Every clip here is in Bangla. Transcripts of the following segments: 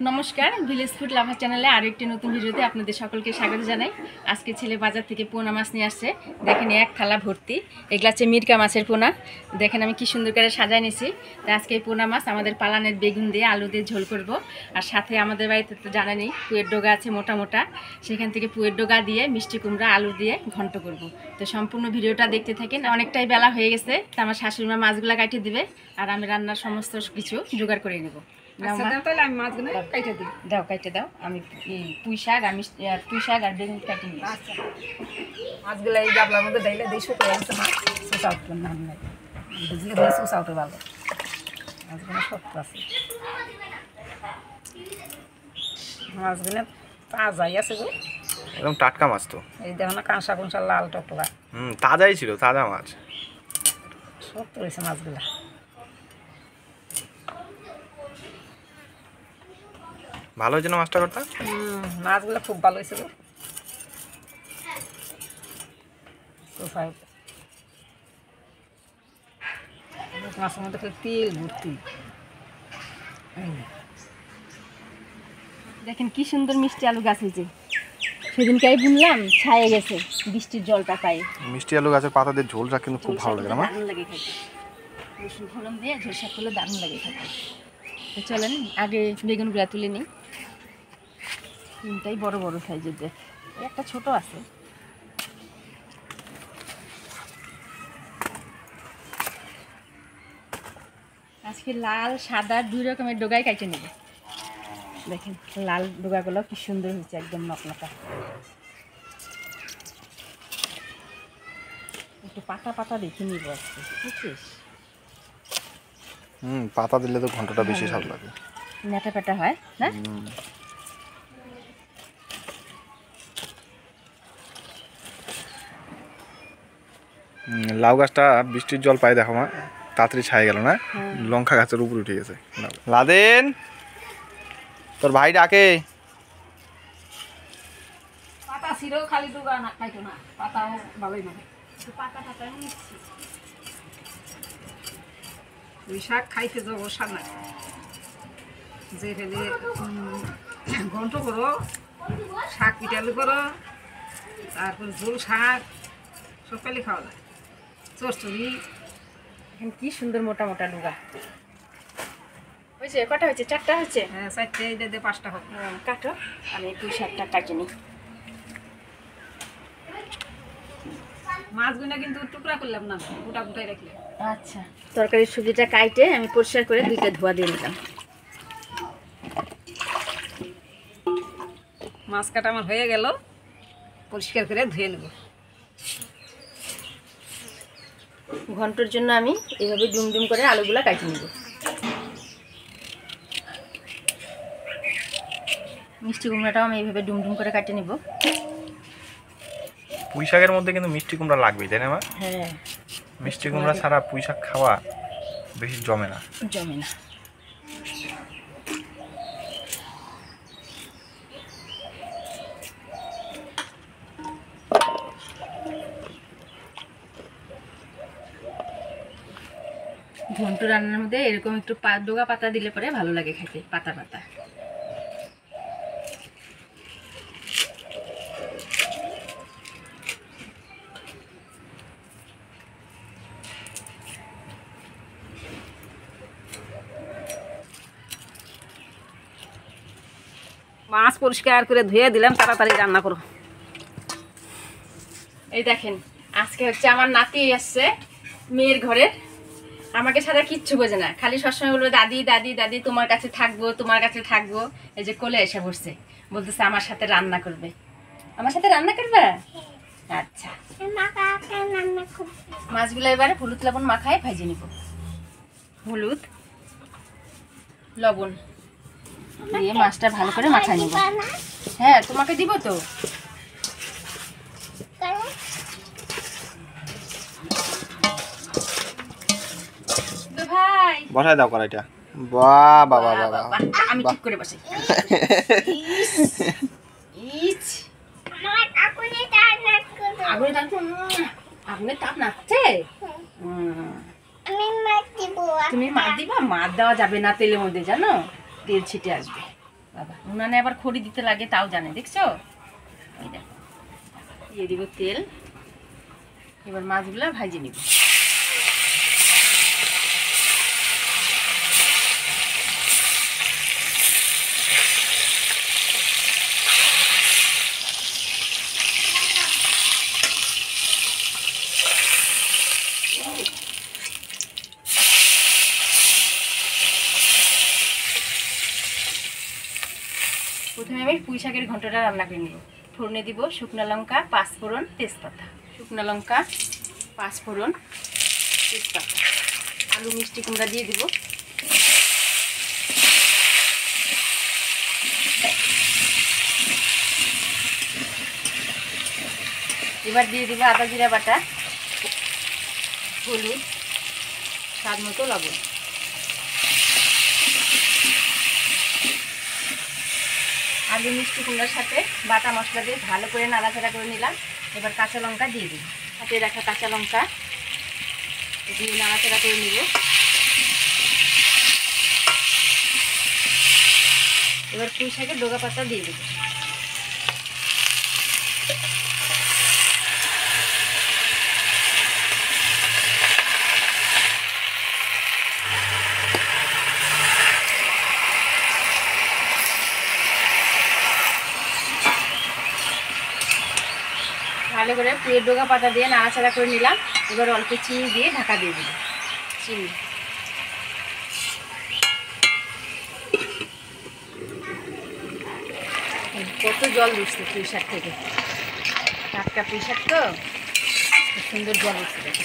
নমস্কার, ভিলেজ ফুড লাভার চ্যানেলে আরও একটি নতুন ভিডিওতে আপনাদের সকলকে স্বাগত জানাই। আজকে ছেলে বাজার থেকে পোনা মাছ নিয়ে আসছে। দেখেন এক থালা ভর্তি, এগুলো হচ্ছে মিরকা মাছের পোনা। দেখেন আমি কি সুন্দর করে সাজায় নিয়েছি। তো আজকে এই পোনা মাছ আমাদের পালানের বেগুন দিয়ে আলু দিয়ে ঝোল করব। আর সাথে আমাদের বাড়িতে তো জানেনই পুয়ের ডগা আছে মোটা মোটা, সেখান থেকে পুয়ের ডগা দিয়ে মিষ্টি কুমড়া আলু দিয়ে ঘন্ট করব। তো সম্পূর্ণ ভিডিওটা দেখতে থাকেন। অনেকটাই বেলা হয়ে গেছে, তো আমার শাশুড়ি মা মাছগুলো কাটিয়ে দিবে আর আমি রান্নার সমস্ত কিছু জোগাড় করে নেব। দাও কাইটে দাও, আমি পুঁই শাক আর বেগুন কাটি নিই। মাছগুলো এই গাবলার মধ্যে ডাইলে দিয়ে শুকিয়ে গেছে মাছ সুসাউট নাম নাই বুঝলে দিয়ে সুসাউট ভালো মাছগুলো শক্ত আছে মাছগুলো তাজাই আছে গো একদম টাটকা মাছ তো এই দেখো না কাঁসা কুঁসা লাল টকটকা তাজাই ছিল তাজা মাছ শক্ত রয়েছে মাছগুলো ভালো হয়েছে না মাছটা করতে মাছগুলো খুব ভালো হয়েছে গো মাছের মধ্যে তেল ভর্তি দেখেন কি সুন্দর মিষ্টি আলু গাছ হয়েছে। সেদিনকে বুনলাম ছায়ে গেছে বৃষ্টির জলটা পাই। মিষ্টি আলু গাছের পাতা দিয়ে ঝোলটা কিন্তু খুব ভালো লাগে না মা? দারুণ লাগে খেতে, রসুন ফোড়ন দিয়ে ঝোল শাক করলে দারুণ লাগে খেতে। তো চলেন আগে বেগুনগুলো তুলে নিই। তিনটাই বড় বড় সাইজের, দেখ একটা ছোট আছে। আজকে লাল সাদা দুই রকমের ডোগাই কাটে নেবে। দেখেন লাল ডোগাগুলো কি সুন্দর হয়েছে, একদম নকনকা। একটু পাতা পাতা দেখে নিব আজকে, বুঝছিস? পাতা দিলে তো ঘন্টটা বেশি স্বাদ লাগে, নেটা পেটা হয় না? লাউ গাছটা বৃষ্টির জল পাই দেখো মা, তাড়াতাড়ি ছাই গেল না? লঙ্কা গাছের উপরে উঠে গেছে। লাদেন তোর ভাই ডাকে। পাতা ছিঁড়েও খালি ডুগা না খাইতো না, পাতাও ভালোই না। পাতা পাতা নিচ্ছি। ওই শাক খাইতে যাবো শাক না যে ফেলে ঘন্ট করো, শাক পিঠালু করো, তারপর ঝোল শাক সকালে খাওয়া যায়। চচ্চড়ি এখন কি সুন্দর মোটা মোটা ডোগা হয়েছে। কটা হয়েছে? চারটা হয়েছে। হ্যাঁ, চারটে দিয়ে 5টা হোক। কাটো, আমি পুঁই শাকটা কাটি নিই। মাছগুলো কিন্তু টুকরা করলাম না, গোটা গোটাই রাখলাম। আচ্ছা, তরকারির সবজিটা কাটে আমি পরিষ্কার করে দুইটা ধোয়া দিয়ে নিলাম। মাছ কাটা আমার হয়ে গেল, পরিষ্কার করে ধুয়ে নেব। ঘন্টার জন্য আমি এইভাবে ডুম ডুম করে আলুগুলা কাটি নেব। মিষ্টি কুমড়াটাও আমি এইভাবে ডুম ডুম করে কাটে নেব। পুঁই শাকের মধ্যে কিন্তু মিষ্টি কুমড়া লাগবেই, তাই না মা? হ্যাঁ, মিষ্টি কুমড়া ছাড়া পুঁই শাক খাওয়া বেশি জমে না। জমে না। ঘন্ট রান্নার মধ্যে এরকম একটু ডোগা পাতা দিলে পরে ভালো লাগে খেতে, পাতা পাতা। মাছ পরিষ্কার করে ধুয়ে দিলাম, তাড়াতাড়ি রান্না করো। এই দেখেন আজকে হচ্ছে আমার নাতি আসছে মেয়ের ঘরে। আমাকে ছাড়া কিচ্ছু বোঝে না, খালি সবসময় বলবো দাদি দাদি দাদি তোমার কাছে থাকবো তোমার কাছে থাকবো। এই যে কোলে এসে বসছে, বলতেছে আমার সাথে রান্না করবে। আমার সাথে রান্না করবে? আচ্ছা, মাছগুলো এবারে হলুদ লবণ মাখায় ভাজে নিব। হলুদ লবণ দিয়ে মাছটা ভালো করে মাখায় নিব। হ্যাঁ তোমাকে দিব তো। ভাই বসায় দাও কড়াইটা। বাহ বাবা বাবা, আমি ঠিক করে বসাই। আগুনে তাপ নাচছে। তুমি মাছ দিবা? মাছ দেওয়া যাবে না তেলের মধ্যে, জানো তেল ছিটে আসবে। বাবা উনানে আবার খড়ি দিতে লাগে তাও জানে, দেখছো? এই দেখো, দিয়ে দিব তেল। এবার মাছগুলা ভাজি নিব। প্রথমে আমি পুঁই শাকের ঘন্টটা রান্না করে নিব। ফোড়নে দিব শুকনো লঙ্কা, পাঁচফোড়ন, তেজপাতা। শুকনো লঙ্কা, পাঁচফোড়ন, তেজপাতা, আলু মিষ্টি কুমড়া দিয়ে দিব। এবার দিয়ে দিব আদা জিরা বাটা, হলুদ, স্বাদ মতো লবণ। আলু মিষ্টি কুমড়ার সাথে বাটা মশলা দিয়ে ভালো করে নাড়াচাড়া করে নিলাম। এবার কাঁচা লঙ্কা দিয়ে দিই, হাতে রাখা কাঁচা লঙ্কা দিয়ে নাড়াচাড়া করে নিব। এবার পুঁই শাকের ডগা পাতা দিয়ে দেব। ভালো করে পুঁইয়ের ডগা পাতা দিয়ে নাড়াচাড়া করে নিলাম। এবার অল্প চিনি দিয়ে ঢাকা দিয়ে দিলাম। চিনি, কত জল দিচ্ছে পুঁই শাক থেকে, টাটকা পুঁই শাক তো খুব সুন্দর জল উঠছে। দেখে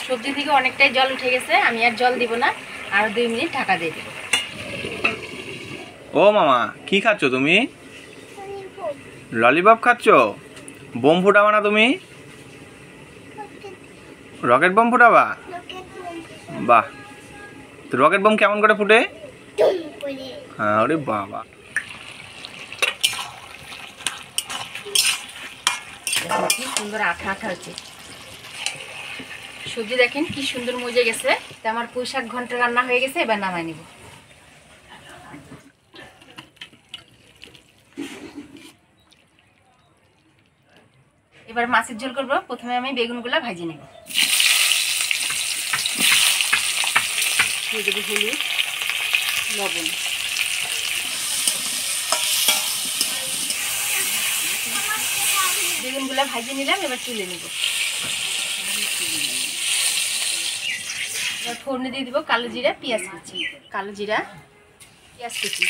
সবজি থেকে অনেকটাই জল উঠে গেছে, আমি আর জল দিব না, আরও 2 মিনিট ঢাকা দিয়ে দেবো। ও মামা, কি খাচ্ছ তুমি? ললিপপ খাচ্ছ? বোম ফুটাবা না তুমি? রকেট বোম ফুটাবা? বাহ, তো রকেট বোম কেমন করে ফুটে? হ্যাঁ, ওরে বাবা। কি সুন্দর আঠা আঠা হচ্ছে সবজি, দেখেন কি সুন্দর মজে গেছে। তো আমার পুঁই শাক ঘন্টা রান্না হয়ে গেছে, এবার নামাই নিব। এবার মাছের ঝোল করব। প্রথমে আমি বেগুনগুলা ভাজি নেব। দিয়ে দেবো হলুদ, লবণ। বেগুনগুলা ভাজি নিলাম, এবার তুলে নেব। এবার ফোড়নে দিয়ে দিব কালো জিরা, পেঁয়াজ কুচি। কালো জিরা, পেঁয়াজ কুচি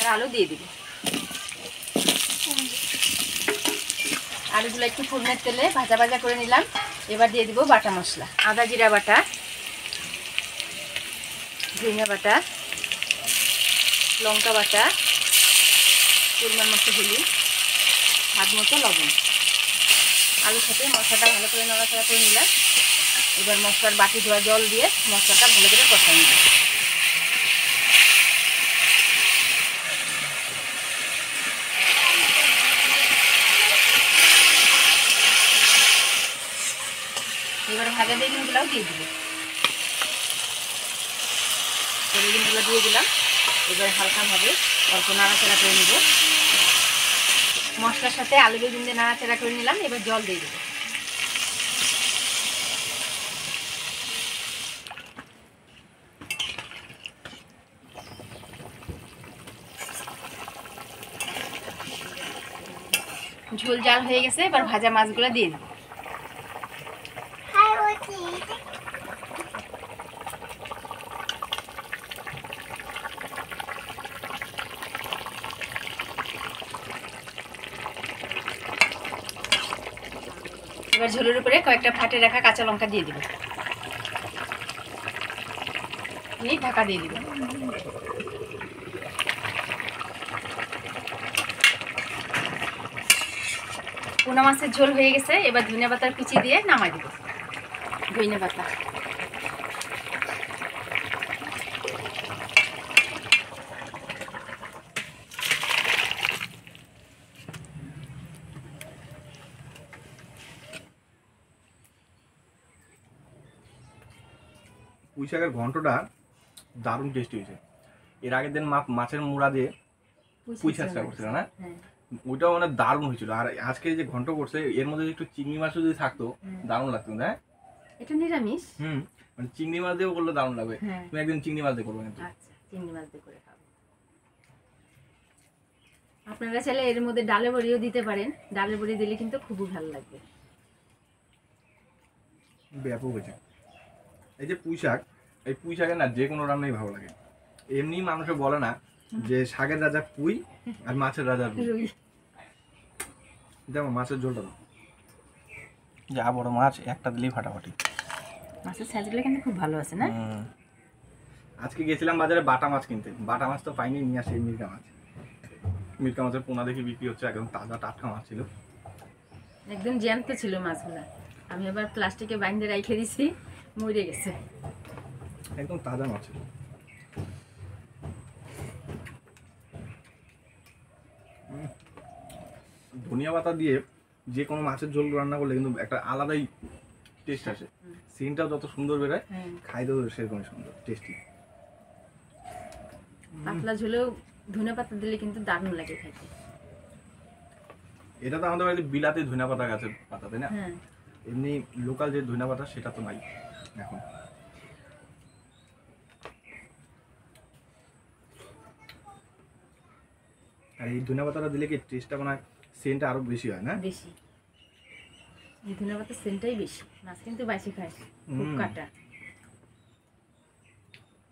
আর আলু দিয়ে দিব। আলুগুলো একটু ফোড়নের তেলে ভাজা ভাজা করে নিলাম। এবার দিয়ে দিব বাটা মশলা, আদা জিরা বাটা, ধনিয়া বাটা, লঙ্কা বাটা, পরিমাণ মতো হলুদ, স্বাদ মতো লবণ। আলুর সাথে মশলাটা ভালো করে নাড়াচাড়া করে নিলাম। এবার মশলার বাটি ধোয়া জল দিয়ে মশলাটা ভালো করে কষাই নিলাম। এবার ভাজা বেগুনগুলোও দিয়ে দিব। বেগুনগুলো দিয়ে দিলাম। এবার হালকাভাবে অল্প নাড়াচাড়া করে নিব। মশলার সাথে আলু বেগুন দিয়ে নাড়াচাড়া করে নিলাম। এবার জল দিয়ে দেবো। ঝোল জাল হয়ে গেছে, এবার ভাজা মাছগুলো দিয়ে দেবো। এবার ঝোলের উপরে কয়েকটা ফাটে রাখা কাঁচা লঙ্কা দিয়ে দিব। ঢাকা দিয়ে দিব। পোনা মাছের ঝোল হয়ে গেছে। এবার ধনিয়া পাতার কুচি দিয়ে নামাই দিব। ধনিয়া পাতা, পুঁই পুঁই শাকের ঘন্টটা দারুণ টেস্টি হয়েছে। এর আগের দিন মাছের মুড়া দিয়ে পুঁই শাকটা করছিল না, হ্যাঁ ওইটাও মানে দারুণ হয়েছিল। আর আজকে যে ঘন্ট করছে এর মধ্যে একটু চিংড়ি মাছও যদি থাকতো দারুণ লাগতো না। এটা নিরামিষ। মানে চিংড়ি মাছ দিয়েও করলে দারুণ লাগবে। হ্যাঁ। তুমি একদিন চিংড়ি মাছ দিয়ে করবে কিন্তু। আচ্ছা, চিংড়ি মাছ দিয়ে করে খাবো। আপনারা চাইলে এর মধ্যে ডালের বড়িও দিতে পারেন, ডালের বড়ি দিলে কিন্তু খুবই ভালো লাগবে। ব্যাপক হয়েছে। এই যে পুঁই শাক, এই পুঁই শাকের না যে কোনো রান্নাই ভালো লাগে। এমনি মানুষে বলে না যে শাকের রাজা পুঁই আর মাছের রাজা রুই। রুই। যেমন মাছের ঝোলটা দাও, যা বড় মাছ একটা দিলেই ফাটাফাটি। মাছের সাইজগুলো কিন্তু খুব ভালো আছে না? আজকে গেছিলাম বাজারে বাটা মাছ কিনতে, বাটা মাছ তো পাইনি, নিয়ে আসি মিরকা মাছ। মিরকা মাছের পোনা দেখে বিক্রি হচ্ছে, একদম তাজা টাটকা মাছ ছিল, একদম জ্যান্ত ছিল মাছগুলা। আমি আবার প্লাস্টিকে বাইন্ধে রেখে দিছি, মরে গেছে। একদম তাজা মাছ ছিল। ধনিয়া পাতা দিয়ে যে কোনো মাছের ঝোল রান্না করলে কিন্তু একটা আলাদাই টেস্ট আসে। সিনটাও যত সুন্দর বেরোয়, খাইতেও সেরকমই সুন্দর টেস্টি। পাতলা ঝোলেও ধনে পাতা দিলে কিন্তু দারুণ লাগে খাইতে। এটা তো আমাদের বাড়িতে বিলাতি ধনিয়া পাতা গাছের পাতা, তাই না? হ্যাঁ, এমনি লোকাল যে ধনিয়া পাতা সেটা তো নাই এখন। আর এই ধনিয়া পাতাটা দিলে কি টেস্টটা মানে সেন্টটা আরো বেশি হয় না? বেশি। এই ধনে পাতার সেন্টটাই বেশি। মাছ কিন্তু বেশি খায়, খুব কাটা।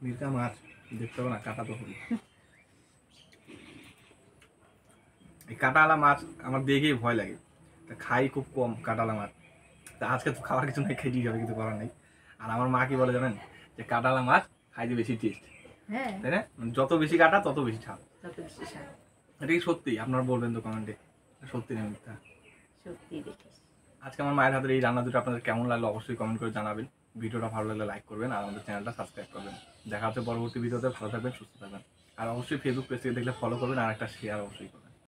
মিরকা মাছ দেখতে হবে না, কাটা তো হলো। এই কাটাওয়ালা মাছ আমার দেখেই ভয় লাগে, তা খাই খুব কম কাটাওয়ালা মাছ। তা আজকে তো খাওয়ার কিছু নাই, খেতেই হবে, কিছু করার নেই। আর আমার মা কি বলে জানেন, যে কাটাওয়ালা মাছ খাইতে বেশি টেস্ট, হ্যাঁ, তাই না? মানে যত বেশি কাটা তত বেশি ঝাল। যত বেশি স্বাদ। এটা কি সত্যি? আপনারা বলবেন তো কমেন্টে, সত্যি না মিথ্যা। সত্যি দেখিস। আজকে আমার মায়ের হাতের এই রান্না দুটো আপনাদের কেমন লাগলো অবশ্যই কমেন্ট করে জানাবেন। ভিডিওটা ভালো লাগলে লাইক করবেন আর আমাদের চ্যানেলটা সাবস্ক্রাইব করবেন। দেখা হচ্ছে পরবর্তী ভিডিওতে। ভালো থাকবেন, সুস্থ থাকবেন। আর অবশ্যই ফেসবুক পেজ থেকে দেখলে ফলো করবেন আর একটা শেয়ার অবশ্যই করবেন।